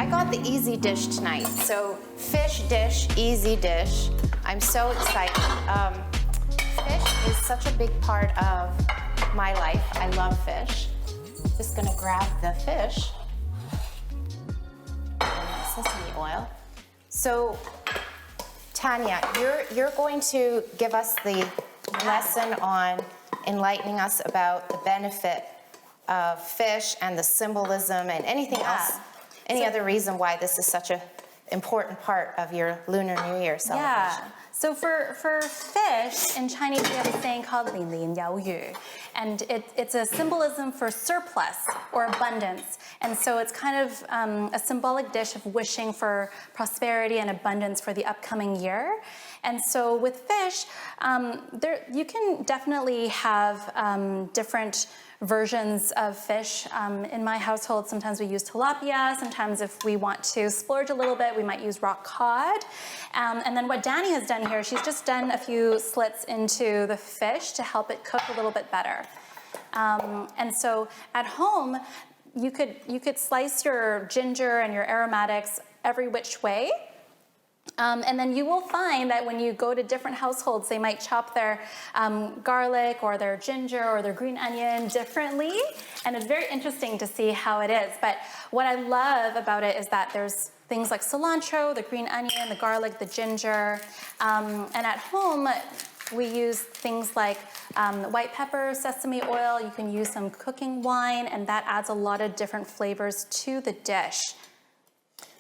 I got the easy dish tonight. So fish dish, easy dish. I'm so excited. Fish is such a big part of my life. I love fish. Just gonna grab the fish and sesame oil. So Tanya, you're going to give us the lesson on enlightening us about the benefit of fish and the symbolism and anything else, any other reason why this is such an important part of your Lunar New Year celebration. Yeah. So for fish, in Chinese we have a saying called 零零有余, and it's a symbolism for surplus or abundance. And so it's kind of a symbolic dish of wishing for prosperity and abundance for the upcoming year. And so with fish, you can definitely have different versions of fish. In my household, sometimes we use tilapia. Sometimes if we want to splurge a little bit, we might use rock cod. And then what Dani has done here, she's just done a few slits into the fish to help it cook a little bit better. And so at home, you could slice your ginger and your aromatics every which way. And then you will find that when you go to different households, they might chop their garlic or their ginger or their green onion differently. And it's very interesting to see how it is. But what I love about it is that there's things like cilantro, the green onion, the garlic, the ginger. And at home, we use things like white pepper, sesame oil. You can use some cooking wine, and that adds a lot of different flavors to the dish.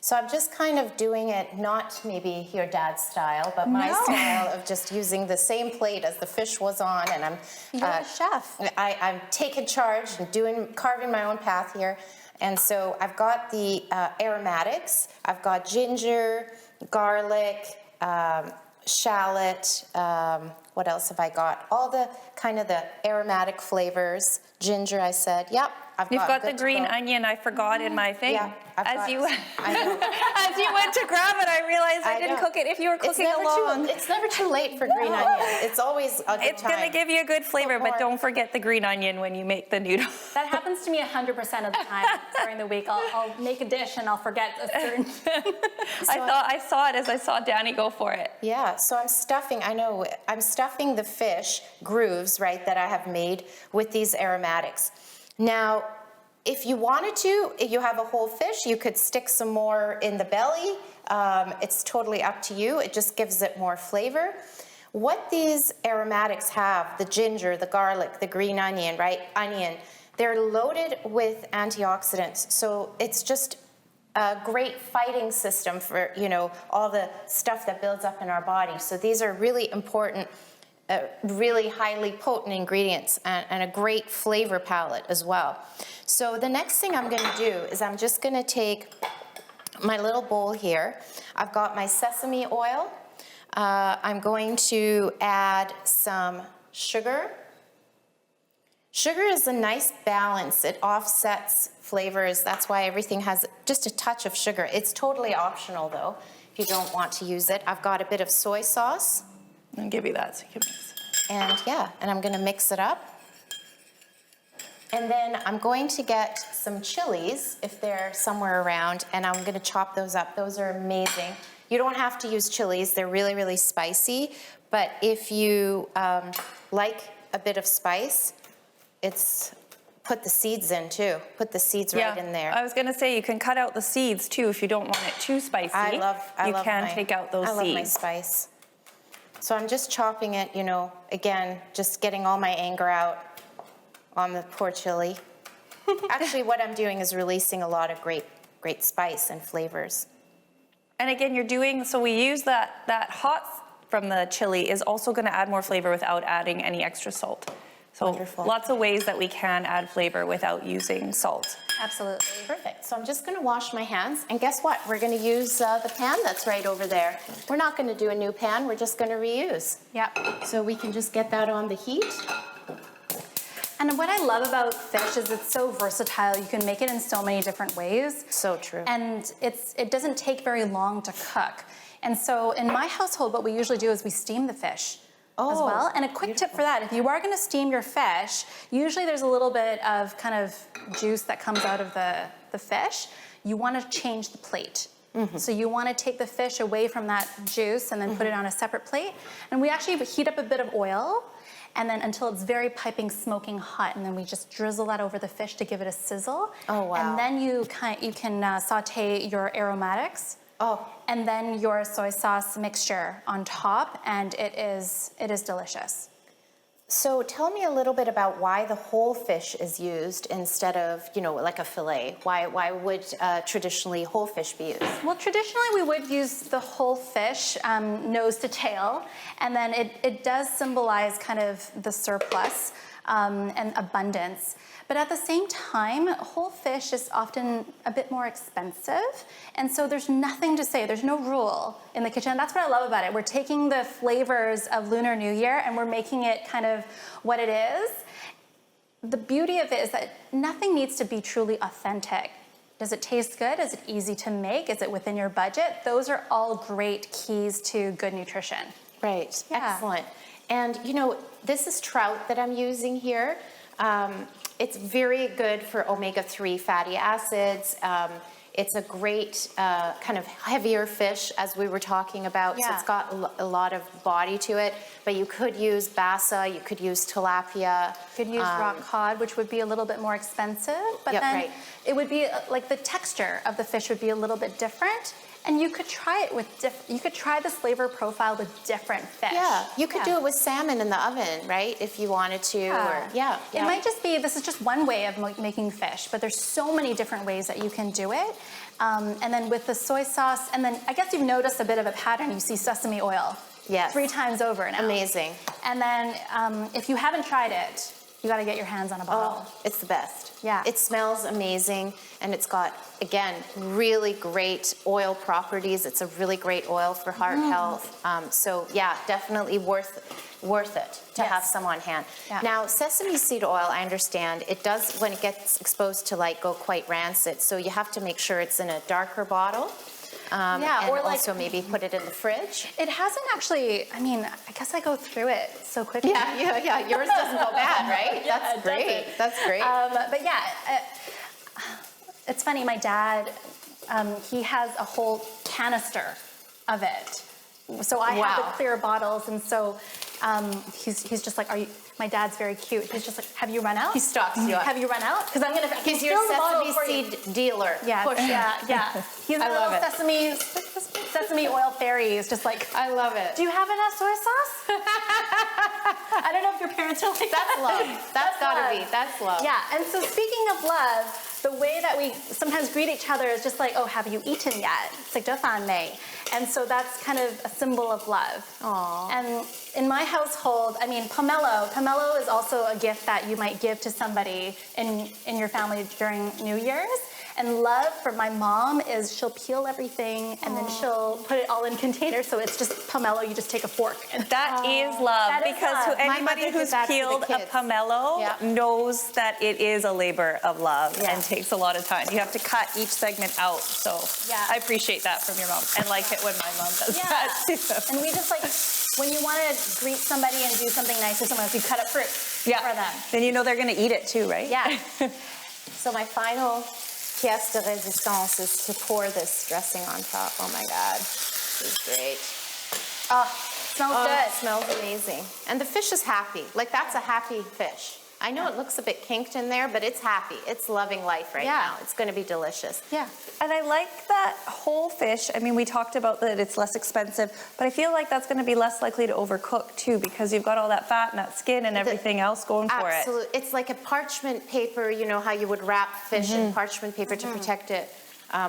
So I'm just kind of doing it, not maybe your dad's style, but my style of just using the same plate as the fish was on, and I'm You're a chef. I'm taking charge and carving my own path here. And so I've got the aromatics. I've got ginger, garlic, shallot. What else have I got? All the kind of the aromatic flavors. Ginger, I said. Yep. You've got the green onion. I forgot in my thing. Yeah, as you went to grab it, I realized I didn't cook it. If you were cooking along, it's never too late for green onion. It's always a good time. It's gonna give you a good flavor, but don't forget the green onion when you make the noodle. That happens to me 100% of the time during the week. I'll make a dish and I'll forget a certain. I saw it as I saw Dani go for it. Yeah, so I'm stuffing the fish grooves, right, that I have made with these aromatics. Now, if you wanted to, if you have a whole fish, you could stick some more in the belly. It's totally up to you. It just gives it more flavor. What these aromatics have, the ginger, the garlic, the green onion, right, they're loaded with antioxidants. So it's just a great fighting system for, all the stuff that builds up in our body. So these are really important, really highly potent ingredients and a great flavor palette as well. So the next thing I'm going to do is I'm just going to take my little bowl here. I've got my sesame oil. I'm going to add some sugar. Sugar is a nice balance. It offsets flavors. That's why everything has just a touch of sugar. It's totally optional though, if you don't want to use it. I've got a bit of soy sauce. I'll give you that so you can mix it. And I'm going to mix it up. And then I'm going to get some chilies, if they're somewhere around, and I'm going to chop those up. Those are amazing. You don't have to use chilies. They're really, really spicy. But if you like a bit of spice, put the seeds in too. Put the seeds right in there. I was going to say you can cut out the seeds too if you don't want it too spicy. You can take out those seeds. I love my spice. So I'm just chopping it, again, just getting all my anger out on the poor chili. Actually, what I'm doing is releasing a lot of great spice and flavors. And again, so we use that hot from the chili is also going to add more flavor without adding any extra salt. So wonderful. Lots of ways that we can add flavor without using salt. Absolutely. Perfect. So I'm just going to wash my hands. And guess what? We're going to use the pan that's right over there. We're not going to do a new pan. We're just going to reuse. Yep. So we can just get that on the heat. And what I love about fish is it's so versatile. You can make it in so many different ways. So true. And it doesn't take very long to cook. And so in my household, what we usually do is we steam the fish. As well. And a quick tip for that, if you are going to steam your fish, usually there's a little bit of kind of juice that comes out of the the fish, you want to change the plate. So you want to take the fish away from that juice and then put it on a separate plate. And we actually heat up a bit of oil, and then until it's very piping, smoking hot, and then we just drizzle that over the fish to give it a sizzle. Oh, wow. And then you can saute your aromatics. Oh. And then your soy sauce mixture on top, and it is delicious. So tell me a little bit about why the whole fish is used instead of, like a fillet. Why would traditionally whole fish be used? Well, traditionally we would use the whole fish, nose to tail, and then it does symbolize kind of the surplus and abundance. But at the same time, whole fish is often a bit more expensive, and so there's nothing to say, there's no rule in the kitchen. That's what I love about it. We're taking the flavors of Lunar New Year and we're making it kind of what it is. The beauty of it is that nothing needs to be truly authentic. Does it taste good? Is it easy to make? Is it within your budget? Those are all great keys to good nutrition. Right, Yeah. excellent. And this is trout that I'm using here. It's very good for omega-3 fatty acids. It's a great kind of heavier fish, as we were talking about. So Yeah. it's got a lot of body to it. But you could use bassa, you could use tilapia. You could use rock cod, which would be a little bit more expensive, but Yep, then right. it would be like the texture of the fish would be a little bit different. And you could try it with you could try this flavor profile with different fish. Yeah, you could do it with salmon in the oven, right? If you wanted to, It might just be, this is just one way of making fish, but there's so many different ways that you can do it. And then with the soy sauce, and then I guess you've noticed a bit of a pattern. You see sesame oil. Yes. 3 times over now. Amazing. And then if you haven't tried it, you got to get your hands on a bottle. Oh, it's the best. Yeah. It smells amazing, and it's got, again, really great oil properties. It's a really great oil for heart health. So yeah, definitely worth it to Yes. have some on hand. Yeah. Now, sesame seed oil, I understand, it does, when it gets exposed to light, go quite rancid. So you have to make sure it's in a darker bottle. Yeah, and or like- also maybe put it in the fridge. It hasn't actually, I mean, I guess I go through it so quickly. Yeah. Yours doesn't go bad, right? Yeah, That's it great. doesn't. That's great. But yeah, it's funny, my dad, he has a whole canister of it. So I have the Wow. clear bottles, and so he's just like, my dad's very cute. He's just like, have you run out? He stocks you up. Have you run out? Because I'm going to He's your fill the bottle sesame for you. seed dealer. Yeah, Pusher. yeah. He's I a love little it. sesame oil fairy. He's just like, I love it. do you have enough soy sauce? I don't know if your parents are like That's that. love. That's gotta be. That's love. Yeah, and so speaking of love, the way that we sometimes greet each other is just like, oh, have you eaten yet? It's like, 饭没? And so that's kind of a symbol of love. Aww. And in my household, I mean, pomelo is also a gift that you might give to somebody in your family during New Year's. And love for my mom is she'll peel everything and then she'll put it all in containers. So it's just pomelo, you just take a fork. And That is love, That is because love. My anybody mother did who's that to the peeled a kids. pomelo Yeah. knows that it is a labor of love Yeah. and takes a lot of time. You have to cut each segment out. So Yeah. I appreciate that from your mom, and like it when my mom does that too. And we just like, when you want to greet somebody and do something nice to someone else, you cut up fruit for them. Then you know they're going to eat it too, right? Yeah. So my final pièce de résistance is to pour this dressing on top. Oh my God, this is great. Oh, smells Oh, good. it smells amazing. And the fish is happy. Like, that's a happy fish. I know it looks a bit kinked in there, but it's happy. It's loving life right now. It's going to be delicious. Yeah. And I like that whole fish. I mean, we talked about that it's less expensive, but I feel like that's going to be less likely to overcook too, because you've got all that fat and that skin and everything else going for it. Absolutely. It's like a parchment paper, you know how you would wrap fish in parchment paper to protect it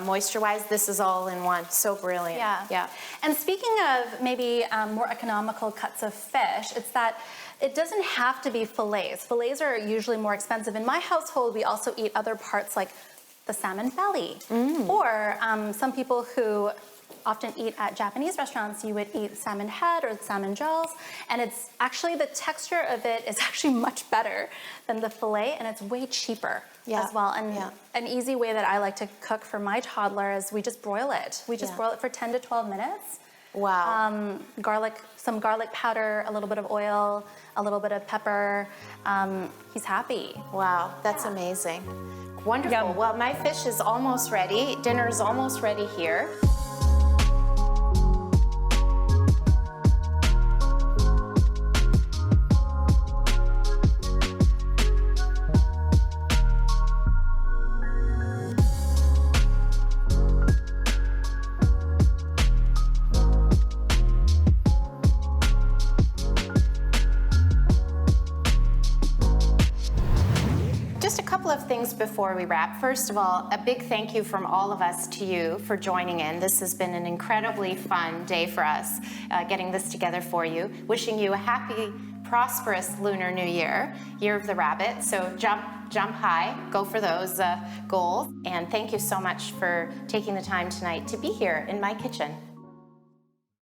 moisture-wise. This is all in one. So brilliant. Yeah. And speaking of maybe more economical cuts of fish, it's that it doesn't have to be fillets. Fillets are usually more expensive. In my household, we also eat other parts like the salmon belly. Or some people who often eat at Japanese restaurants, you would eat salmon head or salmon jaws, and it's actually, the texture of it is actually much better than the fillet, and it's way cheaper as well. And an easy way that I like to cook for my toddler is we just broil it. We just broil it for 10 to 12 minutes. Wow. Some garlic powder, a little bit of oil, a little bit of pepper. He's happy. Wow. That's amazing. Wonderful. Yum. Well, my fish is almost ready. Dinner is almost ready here. Just a couple of things before we wrap. First of all, a big thank you from all of us to you for joining in. This has been an incredibly fun day for us, getting this together for you. Wishing you a happy, prosperous Lunar New Year, Year of the Rabbit. So jump high, go for those goals. And thank you so much for taking the time tonight to be here in my kitchen.